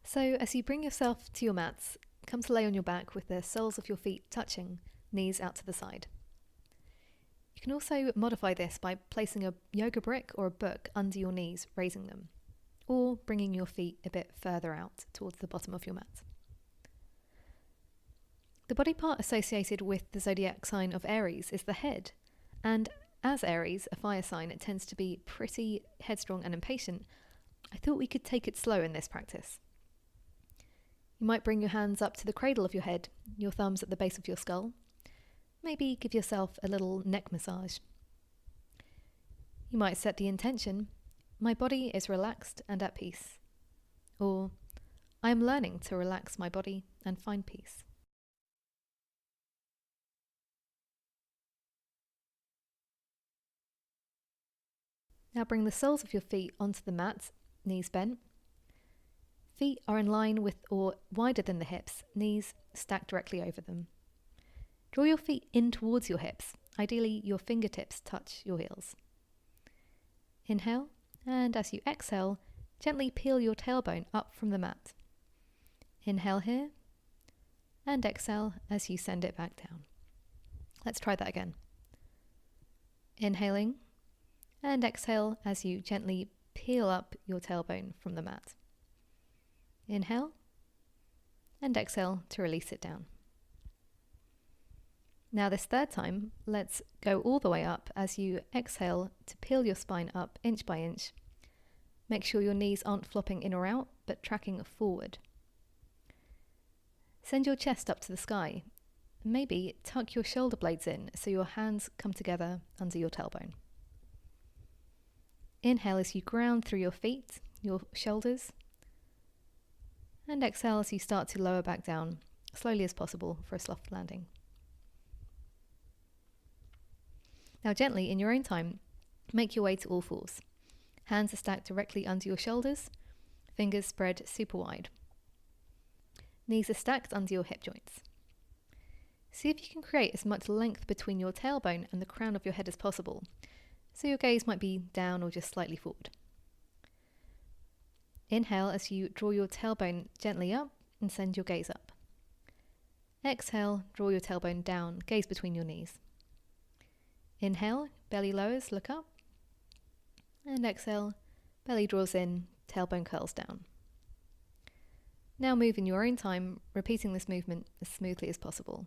So as you bring yourself to your mats, come to lay on your back with the soles of your feet touching, knees out to the side. You can also modify this by placing a yoga brick or a book under your knees, raising them, or bringing your feet a bit further out towards the bottom of your mat. The body part associated with the zodiac sign of Aries is the head, and as Aries, a fire sign, it tends to be pretty headstrong and impatient. I thought we could take it slow in this practice. You might bring your hands up to the cradle of your head, your thumbs at the base of your skull. Maybe give yourself a little neck massage. You might set the intention, my body is relaxed and at peace. Or, I am learning to relax my body and find peace. Now bring the soles of your feet onto the mat, knees bent. Feet are in line with or wider than the hips, knees stacked directly over them. Draw your feet in towards your hips. Ideally, your fingertips touch your heels. Inhale, and as you exhale, gently peel your tailbone up from the mat. Inhale here, and exhale as you send it back down. Let's try that again. Inhaling, and exhale as you gently peel up your tailbone from the mat. Inhale, and exhale to release it down. Now this third time, let's go all the way up as you exhale to peel your spine up inch by inch. Make sure your knees aren't flopping in or out, but tracking forward. Send your chest up to the sky. Maybe tuck your shoulder blades in so your hands come together under your tailbone. Inhale as you ground through your feet, your shoulders. And exhale as you start to lower back down, slowly as possible for a soft landing. Now gently, in your own time, make your way to all fours. Hands are stacked directly under your shoulders, fingers spread super wide. Knees are stacked under your hip joints. See if you can create as much length between your tailbone and the crown of your head as possible, so your gaze might be down or just slightly forward. Inhale as you draw your tailbone gently up and send your gaze up. Exhale, draw your tailbone down, gaze between your knees. Inhale, belly lowers, look up. And exhale, belly draws in, tailbone curls down. Now move in your own time, repeating this movement as smoothly as possible.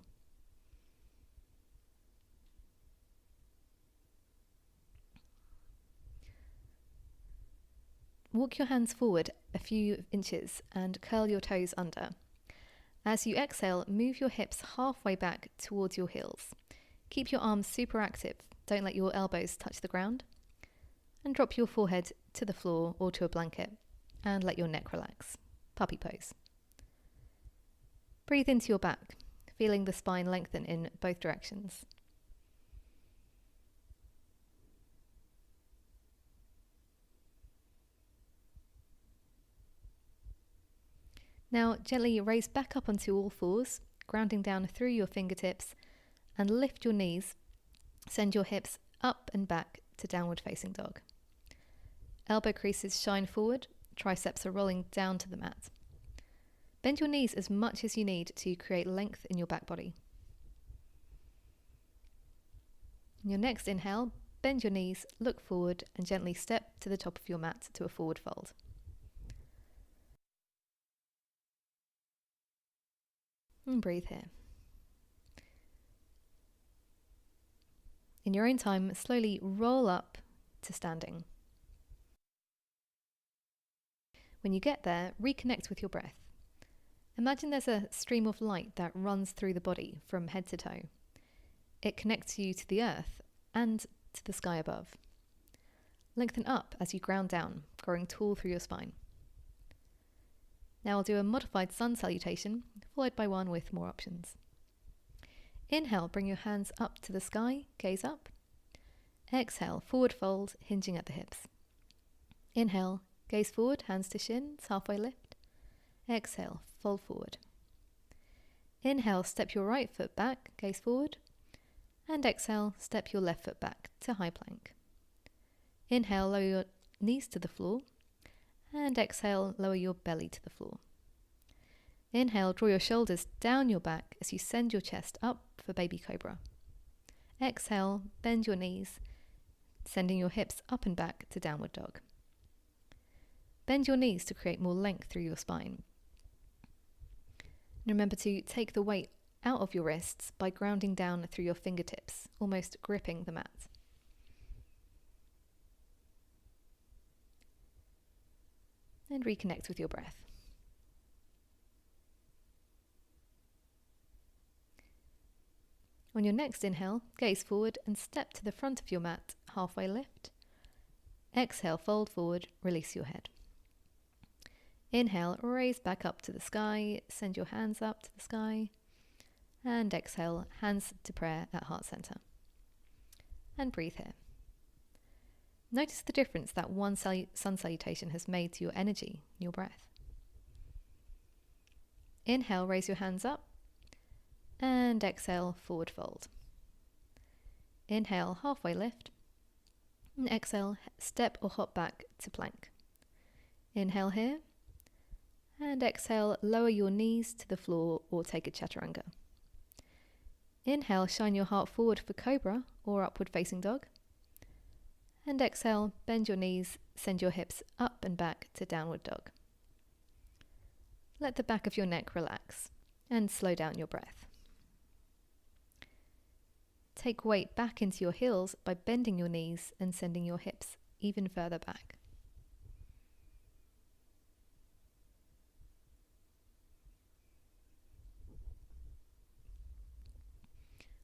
Walk your hands forward a few inches and curl your toes under. As you exhale, move your hips halfway back towards your heels. Keep your arms super active, don't let your elbows touch the ground. And drop your forehead to the floor or to a blanket and let your neck relax. Puppy pose. Breathe into your back, feeling the spine lengthen in both directions. Now gently raise back up onto all fours, grounding down through your fingertips, and lift your knees. Send your hips up and back to downward facing dog. Elbow creases shine forward, triceps are rolling down to the mat. Bend your knees as much as you need to create length in your back body. In your next inhale, bend your knees, look forward, and gently step to the top of your mat to a forward fold. And breathe here. In your own time, slowly roll up to standing. When you get there, reconnect with your breath. Imagine there's a stream of light that runs through the body from head to toe. It connects you to the earth and to the sky above. Lengthen up as you ground down, growing tall through your spine. Now I'll do a modified sun salutation, followed by one with more options. Inhale, bring your hands up to the sky, gaze up. Exhale, forward fold, hinging at the hips. Inhale, gaze forward, hands to shins, halfway lift. Exhale, fold forward. Inhale, step your right foot back, gaze forward. And exhale, step your left foot back to high plank. Inhale, lower your knees to the floor. And exhale, lower your belly to the floor. Inhale, draw your shoulders down your back as you send your chest up for baby cobra. Exhale, bend your knees, sending your hips up and back to downward dog. Bend your knees to create more length through your spine. And remember to take the weight out of your wrists by grounding down through your fingertips, almost gripping the mat. And reconnect with your breath. On your next inhale, gaze forward and step to the front of your mat, halfway lift. Exhale, fold forward, release your head. Inhale, raise back up to the sky, send your hands up to the sky. And exhale, hands to prayer at heart center. And breathe here. Notice the difference that one sun salutation has made to your energy, your breath. Inhale, raise your hands up. And exhale, forward fold. Inhale, halfway lift. And exhale, step or hop back to plank. Inhale here. And exhale, lower your knees to the floor or take a chaturanga. Inhale, shine your heart forward for cobra or upward facing dog. And exhale, bend your knees, send your hips up and back to downward dog. Let the back of your neck relax and slow down your breath. Take weight back into your heels by bending your knees and sending your hips even further back.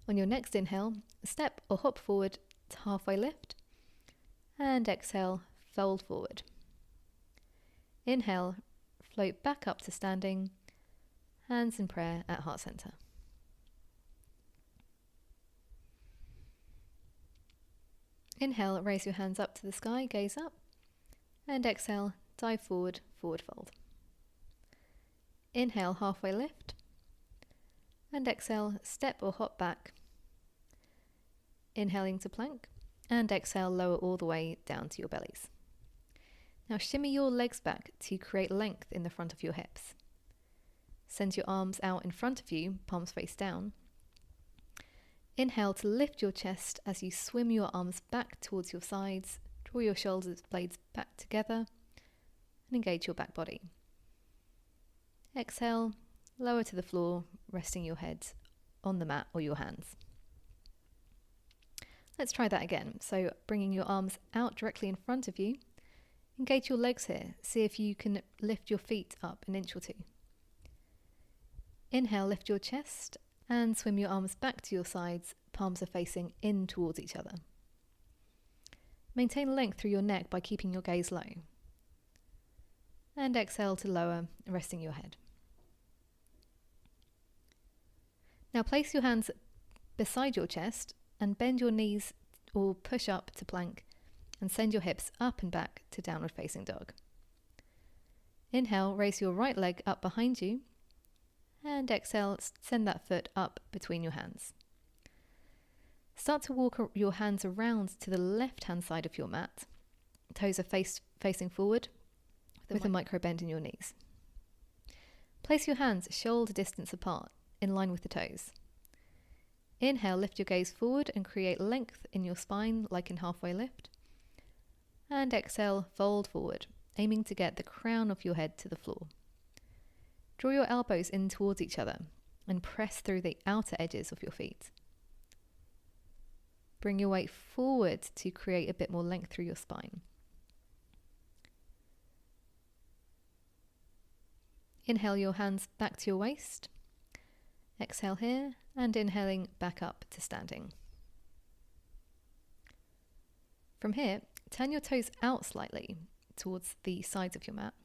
On your next inhale, step or hop forward to halfway lift. And exhale, fold forward. Inhale, float back up to standing, hands in prayer at heart center. Inhale, raise your hands up to the sky, gaze up. And exhale, dive forward, forward fold. Inhale, halfway lift. And exhale, step or hop back. Inhaling to plank. And exhale, lower all the way down to your bellies. Now shimmy your legs back to create length in the front of your hips. Send your arms out in front of you, palms face down. Inhale to lift your chest as you swim your arms back towards your sides. Draw your shoulder blades back together and engage your back body. Exhale, lower to the floor, resting your head on the mat or your hands. Let's try that again. So bringing your arms out directly in front of you. Engage your legs here. See if you can lift your feet up an inch or two. Inhale, lift your chest and swim your arms back to your sides. Palms are facing in towards each other. Maintain length through your neck by keeping your gaze low. And exhale to lower, resting your head. Now place your hands beside your chest and bend your knees or push up to plank and send your hips up and back to downward facing dog. Inhale, raise your right leg up behind you and exhale, send that foot up between your hands. Start to walk your hands around to the left hand side of your mat. Toes are facing forward with a micro bend in your knees. Place your hands shoulder distance apart in line with the toes. Inhale, lift your gaze forward and create length in your spine like in halfway lift. And exhale, fold forward, aiming to get the crown of your head to the floor. Draw your elbows in towards each other and press through the outer edges of your feet. Bring your weight forward to create a bit more length through your spine. Inhale your hands back to your waist. Exhale here and inhaling back up to standing. From here, turn your toes out slightly towards the sides of your mat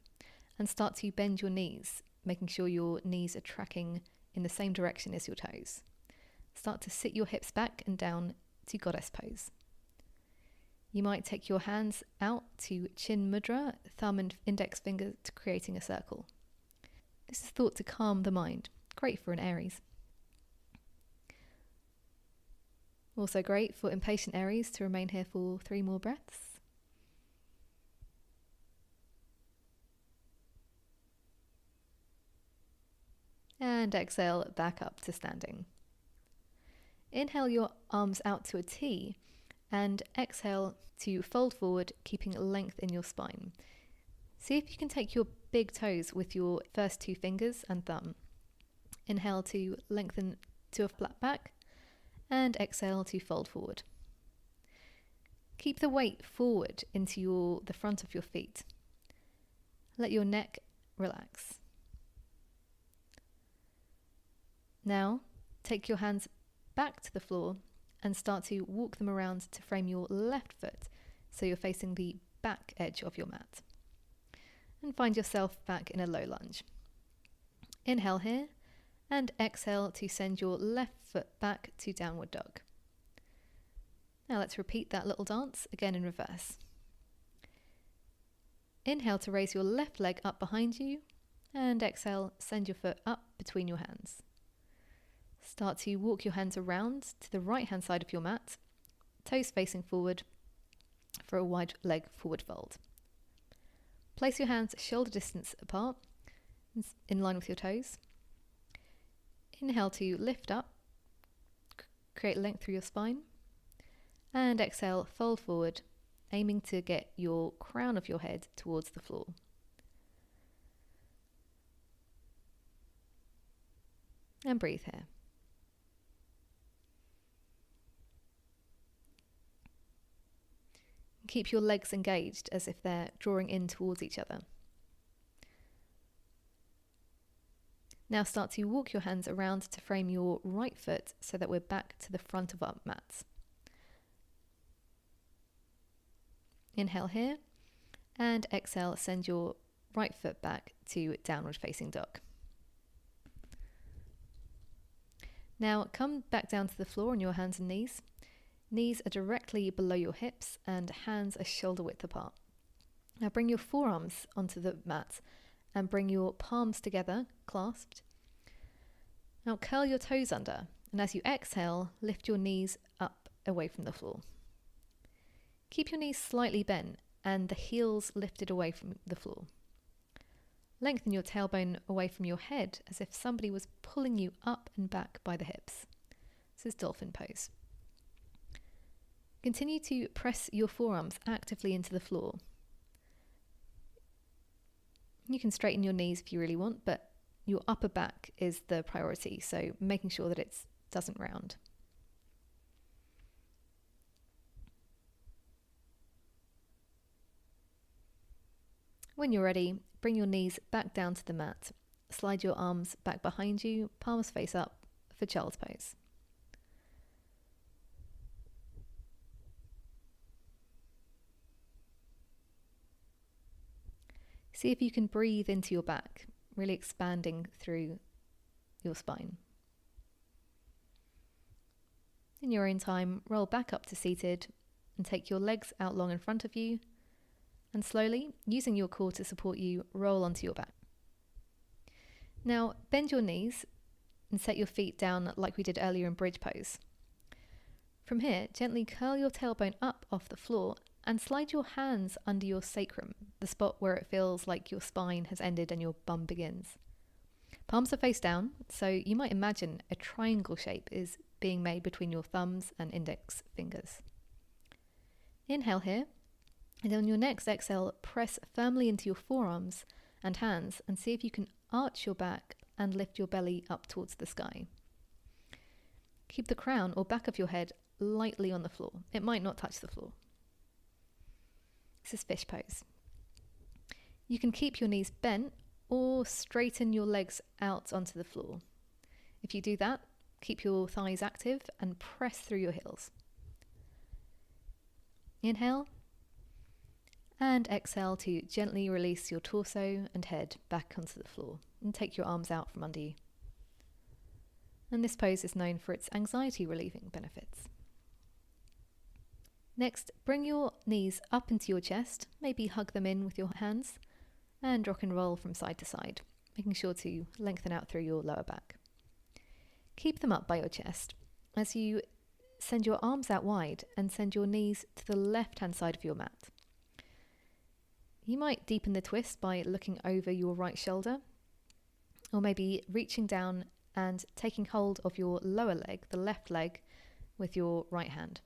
and start to bend your knees, making sure your knees are tracking in the same direction as your toes. Start to sit your hips back and down to goddess pose. You might take your hands out to chin mudra, thumb and index finger to creating a circle. This is thought to calm the mind. Great for an Aries. Also great for impatient Aries to remain here for 3 more breaths. And exhale back up to standing. Inhale your arms out to a T and exhale to fold forward, keeping length in your spine. See if you can take your big toes with your first 2 fingers and thumb. Inhale to lengthen to a flat back and exhale to fold forward. Keep the weight forward into the front of your feet. Let your neck relax. Now, take your hands back to the floor and start to walk them around to frame your left foot so you're facing the back edge of your mat. And find yourself back in a low lunge. Inhale here and exhale to send your left foot back to downward dog. Now let's repeat that little dance again in reverse. Inhale to raise your left leg up behind you and exhale, send your foot up between your hands. Start to walk your hands around to the right hand side of your mat, toes facing forward for a wide leg forward fold. Place your hands shoulder distance apart in line with your toes. Inhale to lift up, create length through your spine, and exhale, fold forward, aiming to get your crown of your head towards the floor. And breathe here. Keep your legs engaged as if they're drawing in towards each other. Now start to walk your hands around to frame your right foot so that we're back to the front of our mats. Inhale here and exhale, send your right foot back to downward facing dog. Now come back down to the floor on your hands and knees. Knees are directly below your hips and hands are shoulder width apart. Now bring your forearms onto the mat and bring your palms together, clasped. Now curl your toes under, and as you exhale, lift your knees up away from the floor. Keep your knees slightly bent and the heels lifted away from the floor. Lengthen your tailbone away from your head as if somebody was pulling you up and back by the hips. This is dolphin pose. Continue to press your forearms actively into the floor. You can straighten your knees if you really want, but your upper back is the priority, so making sure that it doesn't round. When you're ready, bring your knees back down to the mat. Slide your arms back behind you, palms face up for child's pose. See if you can breathe into your back, really expanding through your spine. In your own time, roll back up to seated and take your legs out long in front of you, and slowly, using your core to support you, roll onto your back. Now, bend your knees and set your feet down like we did earlier in bridge pose. From here, gently curl your tailbone up off the floor and slide your hands under your sacrum, the spot where it feels like your spine has ended and your bum begins. Palms are face down, so you might imagine a triangle shape is being made between your thumbs and index fingers. Inhale here, and on your next exhale, press firmly into your forearms and hands and see if you can arch your back and lift your belly up towards the sky. Keep the crown or back of your head lightly on the floor. It might not touch the floor. This is fish pose. You can keep your knees bent or straighten your legs out onto the floor. If you do that, keep your thighs active and press through your heels. Inhale and exhale to gently release your torso and head back onto the floor and take your arms out from under you. And this pose is known for its anxiety relieving benefits. Next, bring your knees up into your chest, maybe hug them in with your hands, and rock and roll from side to side, making sure to lengthen out through your lower back. Keep them up by your chest as you send your arms out wide and send your knees to the left-hand side of your mat. You might deepen the twist by looking over your right shoulder, Or maybe reaching down and taking hold of your lower leg, the left leg, with your right hand.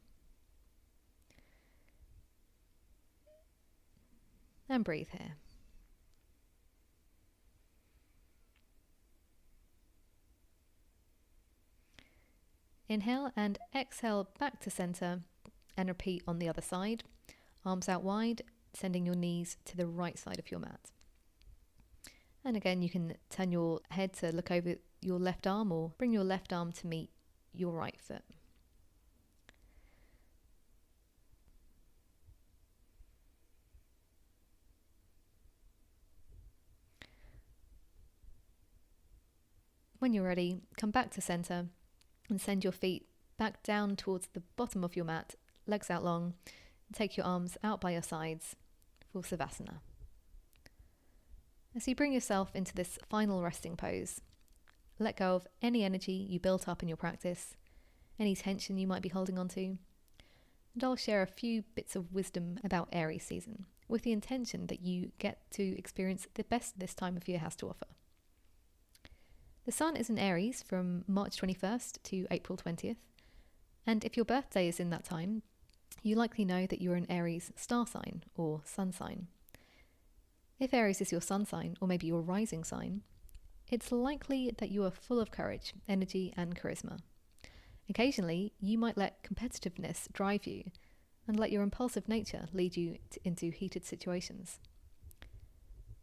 And breathe here. Inhale and exhale back to center and repeat on the other side. Arms out wide, sending your knees to the right side of your mat. And again, you can turn your head to look over your left arm or bring your left arm to meet your right foot. When you're ready, come back to center and send your feet back down towards the bottom of your mat, legs out long, and take your arms out by your sides for Savasana. As you bring yourself into this final resting pose, let go of any energy you built up in your practice, any tension you might be holding on to, and I'll share a few bits of wisdom about Aries season, with the intention that you get to experience the best this time of year has to offer. The Sun is in Aries from March 21st to April 20th, and if your birthday is in that time, you likely know that you're an Aries star sign or sun sign. If Aries is your sun sign, or maybe your rising sign, it's likely that you are full of courage, energy, and charisma. Occasionally, you might let competitiveness drive you and let your impulsive nature lead you into heated situations.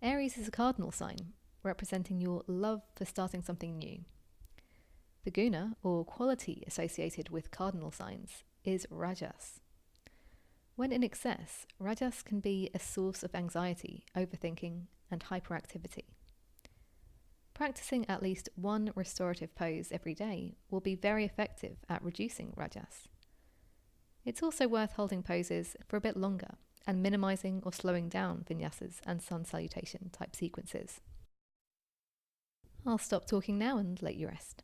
Aries is a cardinal sign, representing your love for starting something new. The guna, or quality associated with cardinal signs, is rajas. When in excess, rajas can be a source of anxiety, overthinking, and hyperactivity. Practicing at least one restorative pose every day will be very effective at reducing rajas. It's also worth holding poses for a bit longer and minimizing or slowing down vinyasas and sun salutation type sequences. I'll stop talking now and let you rest.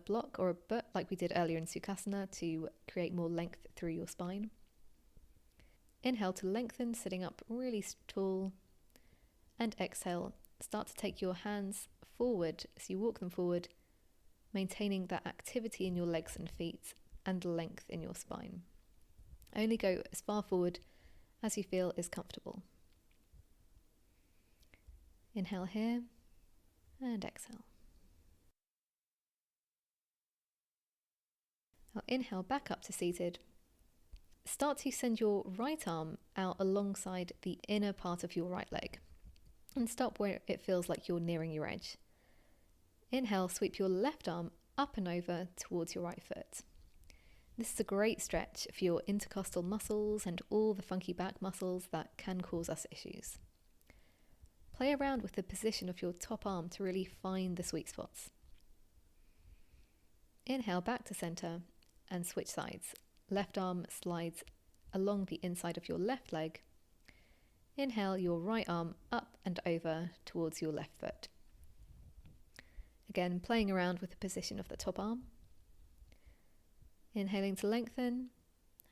block or a butt like we did earlier in Sukhasana to create more length through your spine. Inhale to lengthen, sitting up really tall. And exhale, start to take your hands forward as you walk them forward, maintaining that activity in your legs and feet and length in your spine. Only go as far forward as you feel is comfortable. Inhale here and exhale. Now inhale back up to seated. Start to send your right arm out alongside the inner part of your right leg and stop where it feels like you're nearing your edge. Inhale, sweep your left arm up and over towards your right foot. This is a great stretch for your intercostal muscles and all the funky back muscles that can cause us issues. Play around with the position of your top arm to really find the sweet spots. Inhale back to center and switch sides. Left arm slides along the inside of your left leg. Inhale your right arm up and over towards your left foot. Again, playing around with the position of the top arm. Inhaling to lengthen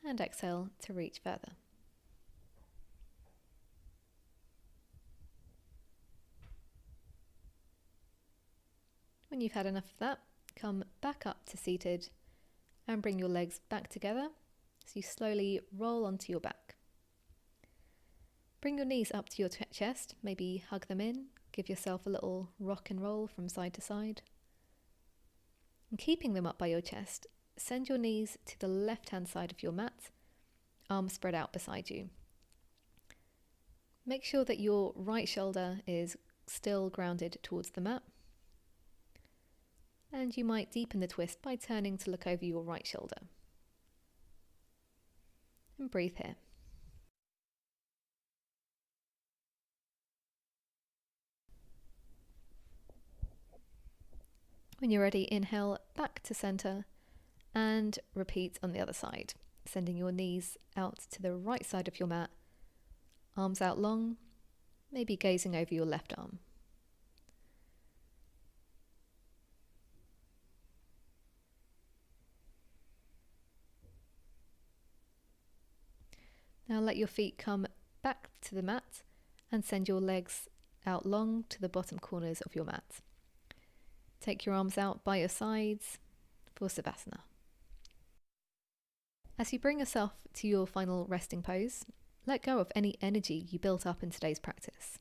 and exhale to reach further. When you've had enough of that, come back up to seated and bring your legs back together as you slowly roll onto your back. Bring your knees up to your chest, maybe hug them in, give yourself a little rock and roll from side to side. And keeping them up by your chest, send your knees to the left-hand side of your mat, arms spread out beside you. Make sure that your right shoulder is still grounded towards the mat. And you might deepen the twist by turning to look over your right shoulder. And breathe here. When you're ready, inhale back to center and repeat on the other side, sending your knees out to the right side of your mat, arms out long, maybe gazing over your left arm. Now let your feet come back to the mat and send your legs out long to the bottom corners of your mat. Take your arms out by your sides for Savasana. As you bring yourself to your final resting pose, let go of any energy you built up in today's practice.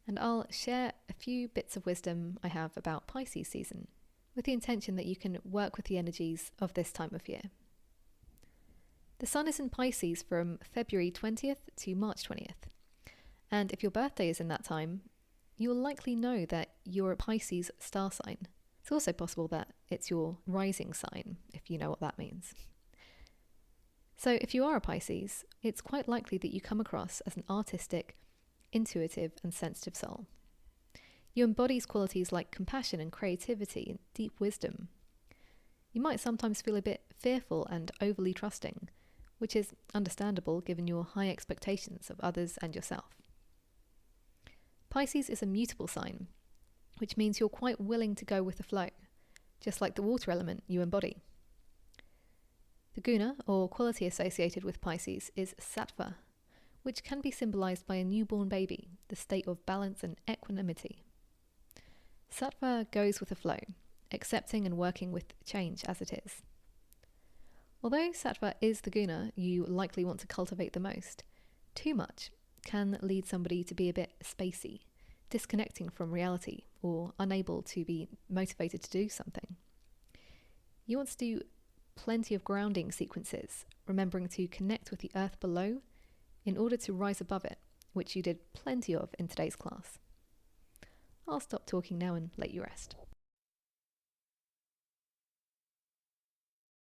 And I'll share a few bits of wisdom I have about Pisces season, with the intention that you can work with the energies of this time of year. The sun is in Pisces from February 20th to March 20th. And if your birthday is in that time, you'll likely know that you're a Pisces star sign. It's also possible that it's your rising sign, if you know what that means. So if you are a Pisces, it's quite likely that you come across as an artistic, intuitive and sensitive soul. You embody qualities like compassion and creativity and deep wisdom. You might sometimes feel a bit fearful and overly trusting, which is understandable given your high expectations of others and yourself. Pisces is a mutable sign, which means you're quite willing to go with the flow, just like the water element you embody. The guna, or quality associated with Pisces, is sattva, which can be symbolized by a newborn baby, the state of balance and equanimity. Sattva goes with the flow, accepting and working with change as it is. Although sattva is the guna you likely want to cultivate the most, too much can lead somebody to be a bit spacey, disconnecting from reality or unable to be motivated to do something. You want to do plenty of grounding sequences, remembering to connect with the earth below in order to rise above it, which you did plenty of in today's class. I'll stop talking now and let you rest.